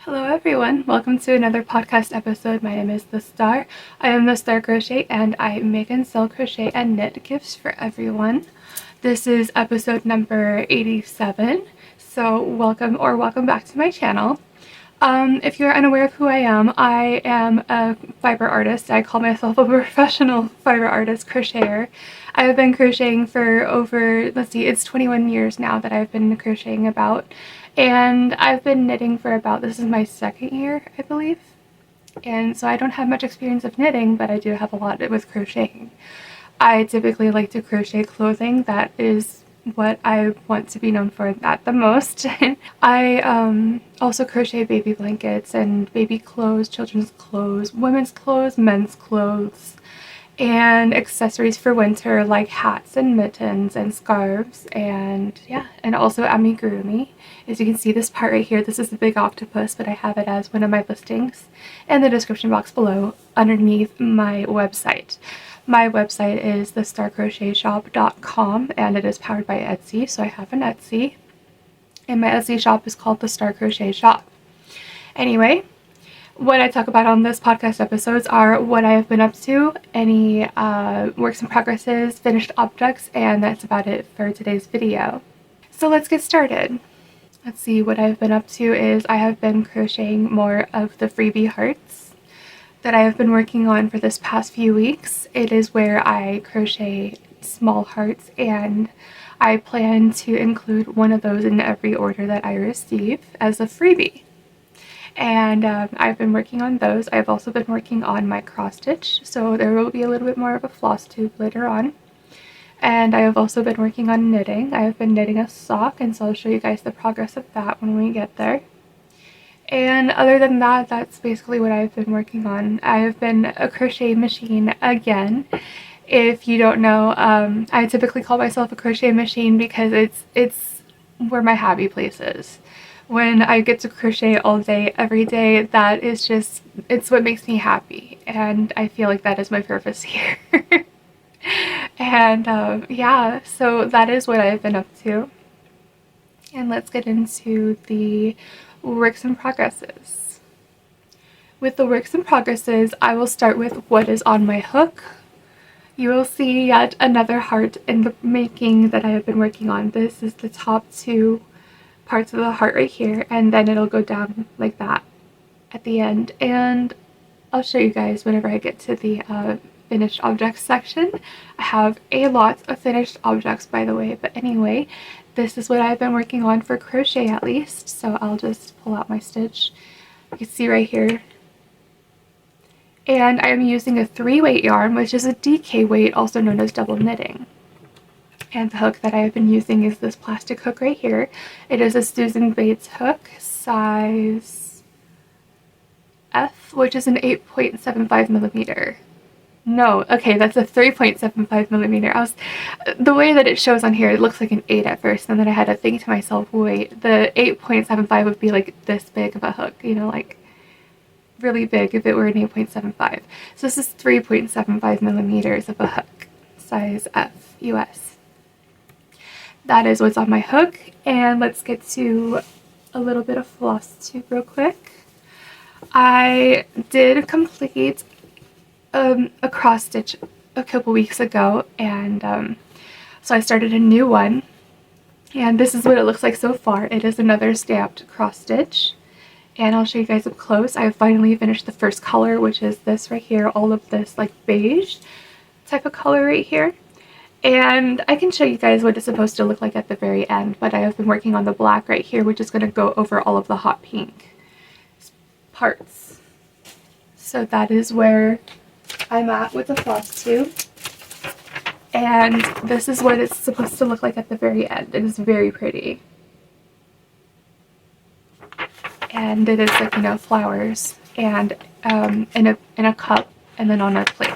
Hello everyone, welcome to another podcast episode. My name is The Star. I am The Star Crochet and I make and sell crochet and knit gifts for everyone. This is episode number 87, so welcome back to my channel. If you're unaware of who I am a fiber artist. I call myself a professional fiber artist crocheter. I have been crocheting for over, it's 21 years now that I've been crocheting about. And I've been knitting for this is my second year, I believe. And so I don't have much experience of knitting, but I do have a lot with crocheting. I typically like to crochet clothing. That is what I want to be known for at the most. I also crochet baby blankets and baby clothes, children's clothes, women's clothes, men's clothes, and accessories for winter like hats and mittens and scarves, and also amigurumi. As you can see, this part right here, this is a big octopus, but I have it as one of my listings in the description box below underneath my website. My website is thestarcrochetshop.com and it is powered by Etsy, so I have an Etsy, and my Etsy shop is called The Star Crochet Shop. Anyway, what I talk about on this podcast episodes are what I have been up to, any works in progresses, finished objects, and that's about it for today's video. So let's get started. Let's see, what I've been up to is I have been crocheting more of the freebie hearts that I have been working on for this past few weeks. It is where I crochet small hearts, and I plan to include one of those in every order that I receive as a freebie. And I've been working on those. I've also been working on my cross stitch, so there will be a little bit more of a floss tube later on. And I have also been working on knitting. I have been knitting a sock, and so I'll show you guys the progress of that when we get there. And other than that, that's basically what I've been working on. I have been a crochet machine again. If you don't know, I typically call myself a crochet machine because it's where my happy place is. When I get to crochet all day, every day, that is just, it's what makes me happy. And I feel like that is my purpose here. And yeah, so that is what I've been up to. And let's get into the works in progresses. With the works in progresses, I will start with what is on my hook. You will see yet another heart in the making that I have been working on. This is the top two parts of the heart right here, and then it'll go down like that at the end. And I'll show you guys whenever I get to the finished objects section. I have a lot of finished objects, by the way, but anyway, this is what I've been working on for crochet at least. So I'll just pull out my stitch. You can see right here. And I am using a 3-weight yarn, which is a DK weight, also known as double knitting. And the hook that I have been using is this plastic hook right here. It is a Susan Bates hook, size F, which is an 8.75 millimeter. No, okay, that's a 3.75 millimeter. The way that it shows on here, it looks like an 8 at first, and then I had to think to myself, wait, the 8.75 would be like this big of a hook, you know, like really big if it were an 8.75. So this is 3.75 millimeters of a hook, size F, US. That is what's on my hook, and let's get to a little bit of floss tube real quick. I did complete a cross stitch a couple weeks ago, and so I started a new one, and this is what it looks like so far. It is another stamped cross stitch, and I'll show you guys up close. I have finally finished the first color, which is this right here, all of this like beige type of color right here. And I can show you guys what it's supposed to look like at the very end, but I have been working on the black right here, which is going to go over all of the hot pink parts. So that is where I'm at with the floss tube. And this is what it's supposed to look like at the very end. It is very pretty. And it is like, you know, flowers and in a cup and then on a plate.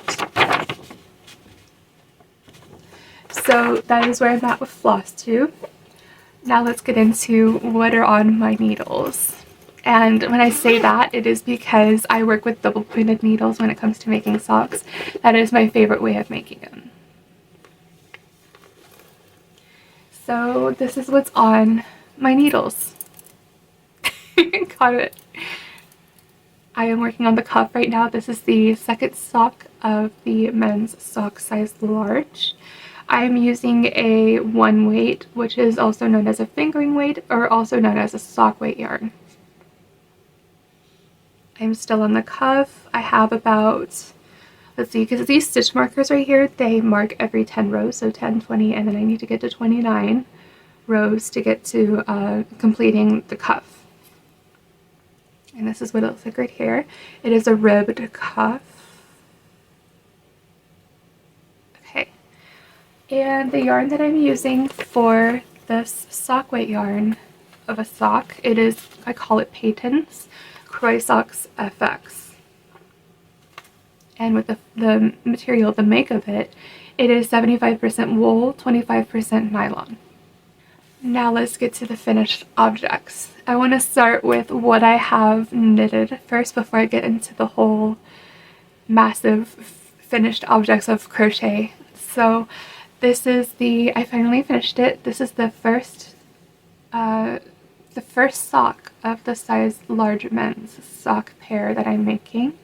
So that is where I'm at with floss tube. Now let's get into what are on my needles. And when I say that, it is because I work with double pointed needles when it comes to making socks. That is my favorite way of making them. So this is what's on my needles. Got it. I am working on the cuff right now. This is the second sock of the men's sock size large. I am using a 1 weight, which is also known as a fingering weight, or also known as a sock weight yarn. I'm still on the cuff. I have about, let's see, because these stitch markers right here, they mark every 10 rows, so 10, 20, and then I need to get to 29 rows to get to completing the cuff. And this is what it looks like right here. It is a ribbed cuff. Okay. And the yarn that I'm using for this sock weight yarn of a sock, it is, I call it Peyton's Croy Socks FX. And with the material, the make of it, it is 75% wool, 25% nylon. Now let's get to the finished objects. I want to start with what I have knitted first before I get into the whole massive finished objects of crochet. So this is I finally finished it. This is the first sock of the size large men's sock pair that I'm making.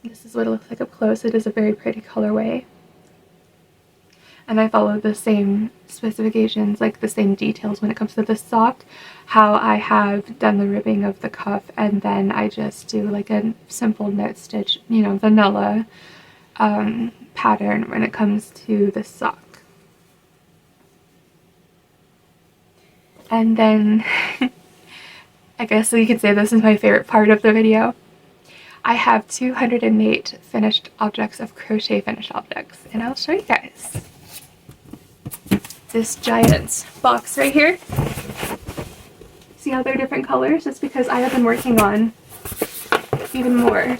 This is what it looks like up close. It is a very pretty colorway. And I follow the same specifications, like the same details when it comes to the sock, how I have done the ribbing of the cuff, and then I just do like a simple knit stitch, you know, vanilla pattern when it comes to the sock. And then, I guess you could say this is my favorite part of the video. I have 208 finished objects of crochet finished objects, and I'll show you guys. This giant box right here. See how they're different colors? It's because I have been working on even more.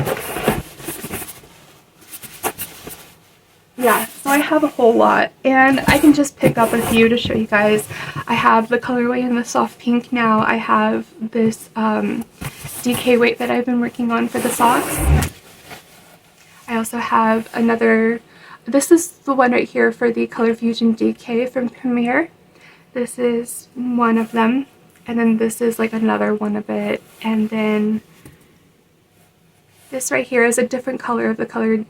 Yeah, so I have a whole lot, and I can just pick up a few to show you guys. I have the colorway in the soft pink now. I have this DK weight that I've been working on for the socks. I also have another. This is the one right here for the Color Fusion DK from Premiere. This is one of them, and then this is like another one of it, and then this right here is a different color of the Color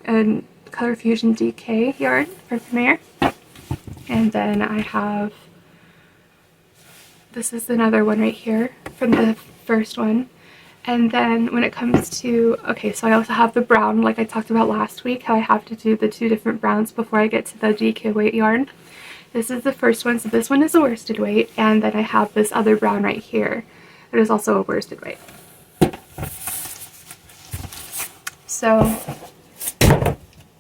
Fusion DK yarn from Premiere. And then I have, this is another one right here from the first one. And then when it comes to, okay, so I also have the brown, like I talked about last week, how I have to do the 2 different browns before I get to the DK weight yarn. This is the first one, so this one is a worsted weight, and then I have this other brown right here that is also a worsted weight. So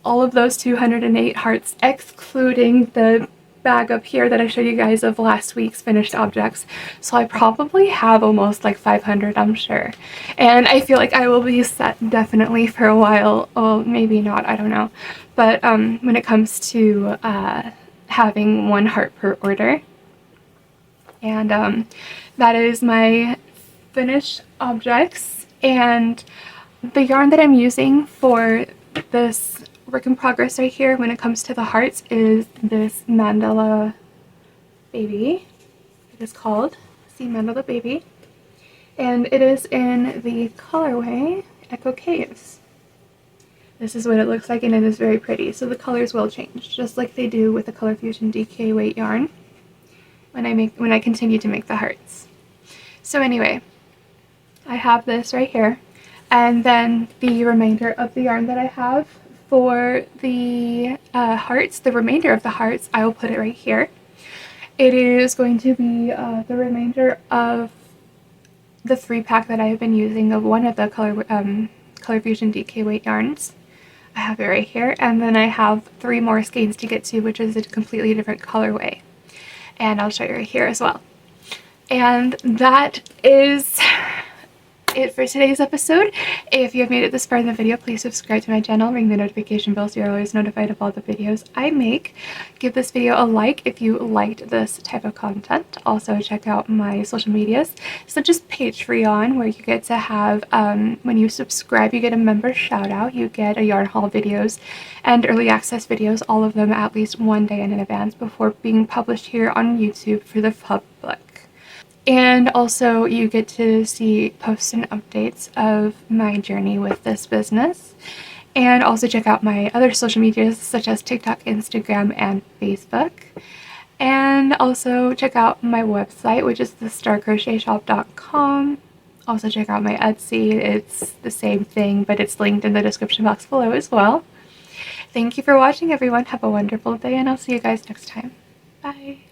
all of those 208 hearts, excluding the bag up here that I showed you guys of last week's finished objects. So I probably have almost like 500, I'm sure. And I feel like I will be set definitely for a while. Well, maybe not, I don't know. But when it comes to having 1 heart per order. And that is my finished objects. And the yarn that I'm using for this work in progress right here when it comes to the hearts is this Mandala Baby. It is called Mandala Baby, and it is in the colorway Echo Caves. This is what it looks like, and it is very pretty. So the colors will change just like they do with the Color Fusion DK weight yarn when I continue to make the hearts. So anyway, I have this right here, and then the remainder of the yarn that I have for the hearts, the remainder of the hearts, I will put it right here. It is going to be the remainder of the 3-pack that I have been using of one of the Color Fusion DK weight yarns. I have it right here, and then I have 3 more skeins to get to, which is a completely different colorway. And I'll show you right here as well. And that is it for today's episode. If you have made it this far in the video, please subscribe to my channel, ring the notification bell so you're always notified of all the videos I make. Give this video a like if you liked this type of content. Also check out my social medias, such as Patreon, where you get to have, when you subscribe, you get a member shout out, you get a yarn haul videos and early access videos, all of them at least 1 day in advance before being published here on YouTube for the public. And also you get to see posts and updates of my journey with this business. And also check out my other social medias such as TikTok, Instagram, and Facebook. And also check out my website, which is thestarcrochetshop.com. Also check out my Etsy. It's the same thing, but it's linked in the description box below as well. Thank you for watching, everyone. Have a wonderful day, and I'll see you guys next time. Bye.